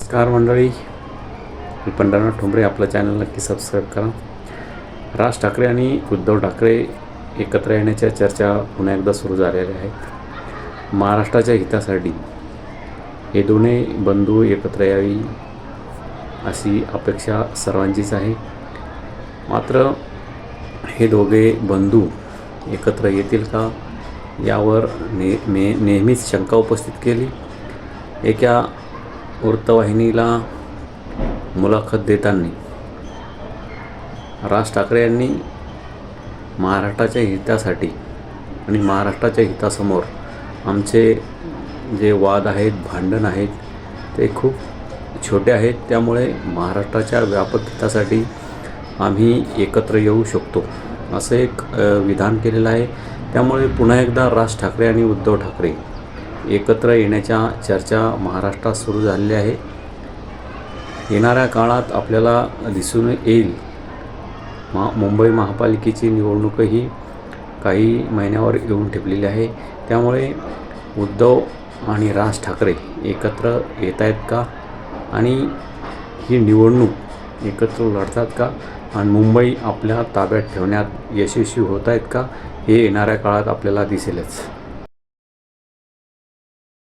नमस्कार मंडळी, मी पंढरनाथ ठोंबरे. आपलं चॅनल नक्की सबस्क्राईब करा. राज ठाकरे आणि उद्धव ठाकरे एकत्र येण्याच्या चर्चा पुन्हा एकदा सुरू झालेल्या आहेत. महाराष्ट्राच्या हितासाठी हे दोन्ही बंधू एकत्र यावी अशी अपेक्षा सर्वांचीच आहे. मात्र हे दोघे बंधू एकत्र येतील का यावर नेहमीच शंका उपस्थित केली. एका वृत्तवाहिनीला मुलाखत देताना राज ठाकरे यांनी महाराष्ट्राच्या हितासाठी आणि महाराष्ट्राच्या हितासमोर आमचे जे वाद आहेत, भांडण आहेत, ते खूप छोटे आहेत. त्यामुळे महाराष्ट्राच्या व्यापक हितासाठी आम्ही एकत्र येऊ शकतो असं एक विधान केलेलं आहे. त्यामुळे पुन्हा एकदा राज ठाकरे आणि उद्धव ठाकरे एकत्र येण्याच्या चर्चा महाराष्ट्रात सुरू झालेल्या आहे. येणाऱ्या काळात आपल्याला दिसून येईल मुंबई महापालिकेची निवडणूकही काही महिन्यावर येऊन ठेपलेली आहे. त्यामुळे उद्धव आणि राज ठाकरे एकत्र येत आहेत का आणि ही निवडणूक एकत्र लढतात का आणि मुंबई आपल्या ताब्यात ठेवण्यात यशस्वी होत आहेत का, हे येणाऱ्या काळात आपल्याला दिसेलच.